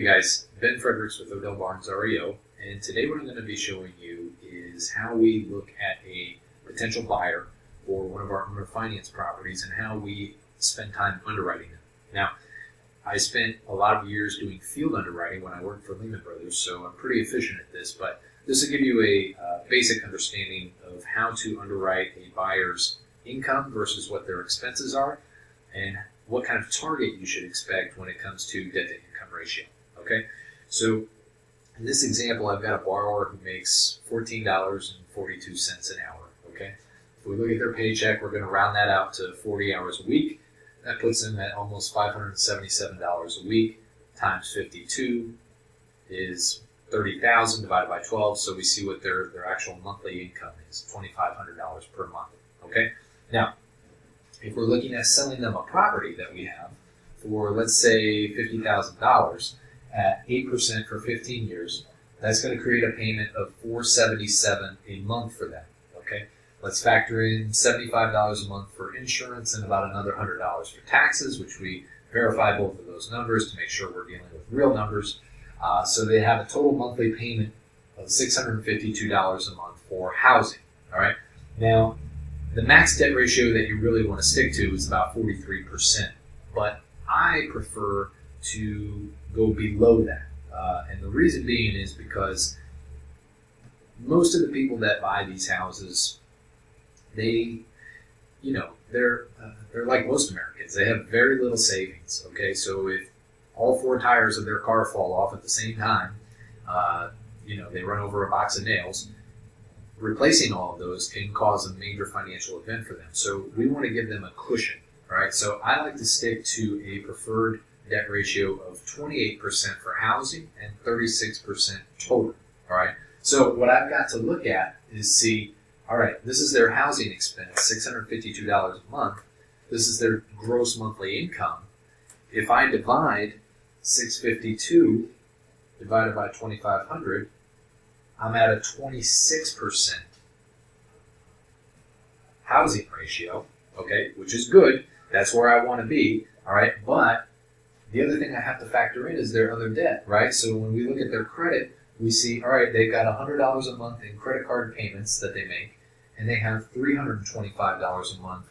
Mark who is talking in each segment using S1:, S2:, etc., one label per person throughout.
S1: Hey guys, Ben Fredericks with Odell Barnes REO, and today what I'm going to be showing you is how we look at a potential buyer for one of our owner finance properties and how we spend time underwriting them. Now, I spent a lot of years doing field underwriting when I worked for Lehman Brothers, so I'm pretty efficient at this, but this will give you a basic understanding of how to underwrite a buyer's income versus what their expenses are, and what kind of target you should expect when it comes to debt-to-income ratio, okay? So in this example, I've got a borrower who makes $14.42 an hour, okay? If we look at their paycheck, we're going to round that out to 40 hours a week. That puts them at almost $577 a week, times 52 is $30,000 divided by 12, so we see what their actual monthly income is, $2,500 per month, okay? Now, if we're looking at selling them a property that we have for, let's say, $50,000 at 8% for 15 years, that's going to create a payment of $477 a month for them. Okay, let's factor in $75 a month for insurance and about another $100 for taxes, which we verify both of those numbers to make sure we're dealing with real numbers. So they have a total monthly payment of $652 a month for housing. All right, now, the max debt ratio that you really want to stick to is about 43%, but I prefer to go below that. And the reason being is because most of the people that buy these houses, they're like most Americans. They have very little savings, okay? So if all four tires of their car fall off at the same time, they run over a box of nails, replacing all of those can cause a major financial event for them. So we want to give them a cushion, all right? So I like to stick to a preferred debt ratio of 28% for housing and 36% total, all right? So what I've got to look at is see, all right, this is their housing expense, $652 a month. This is their gross monthly income. If I divide 652 divided by 2,500, I'm at a 26% housing ratio, okay, which is good. That's where I want to be, all right? But the other thing I have to factor in is their other debt, right? So when we look at their credit, we see, all right, they've got $100 a month in credit card payments that they make, and they have $325 a month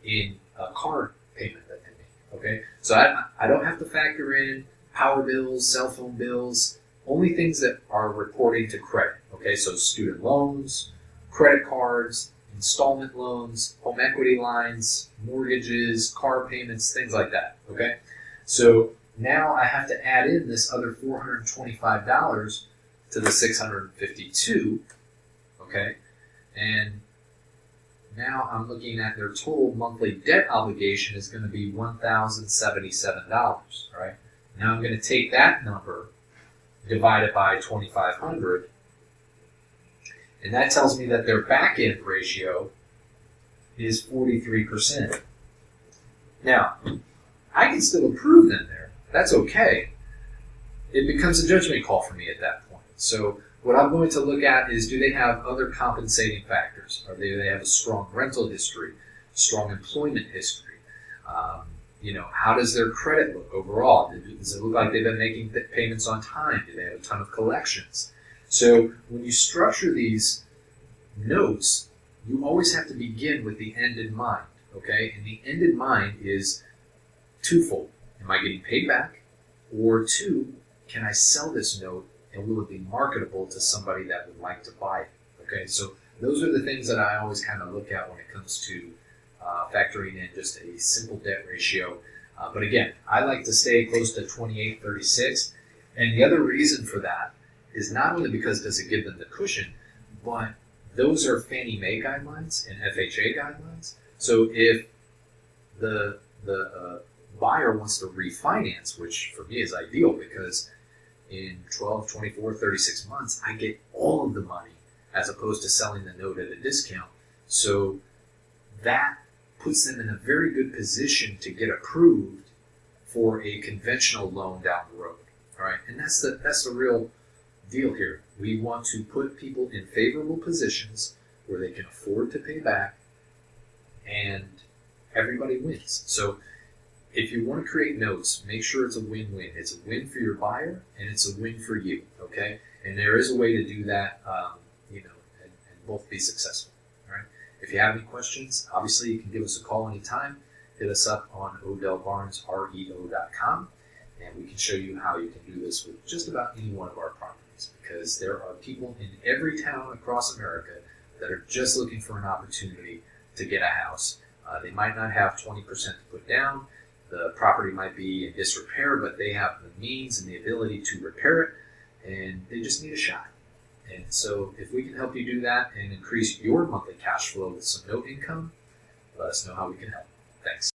S1: in a card payment that they make, okay? So I don't have to factor in power bills, cell phone bills, only things that are reporting to credit, okay? So student loans, credit cards, installment loans, home equity lines, mortgages, car payments, things like that, okay? So now I have to add in this other $425 to the $652, okay? And now I'm looking at their total monthly debt obligation is going to be $1,077, all right? Now I'm going to take that number, divide it by 2,500, and that tells me that their back-end ratio is 43%. Now, I can still approve them there. That's okay. It becomes a judgment call for me at that point. So what I'm going to look at is, do they have other compensating factors? Or do they have a strong rental history, strong employment history? How does their credit look overall? Does it look like they've been making payments on time? Do they have a ton of collections? So when you structure these notes, you always have to begin with the end in mind, okay? And the end in mind is twofold. Am I getting paid back? Or two, can I sell this note and will it be marketable to somebody that would like to buy it? Okay, so those are the things that I always kind of look at when it comes to factoring in just a simple debt ratio. But again, I like to stay close to 28-36. And the other reason for that is not only because does it give them the cushion, but those are Fannie Mae guidelines and FHA guidelines. So if the buyer wants to refinance, which for me is ideal because in 12, 24, 36 months, I get all of the money as opposed to selling the note at a discount. So that puts them in a very good position to get approved for a conventional loan down the road. All right, and that's the real deal here. We want to put people in favorable positions where they can afford to pay back, and everybody wins. So if you want to create notes, make sure it's a win-win. It's a win for your buyer, and it's a win for you, okay? And there is a way to do that, and both be successful, all right? If you have any questions, obviously you can give us a call anytime. Hit us up on odellbarnesreo.com, and we can show you how you can do this with just about any one of our properties, because there are people in every town across America that are just looking for an opportunity to get a house. They might not have 20% to put down. The property might be in disrepair, but they have the means and the ability to repair it, and they just need a shot. And so if we can help you do that and increase your monthly cash flow with some note income, let us know how we can help. Thanks.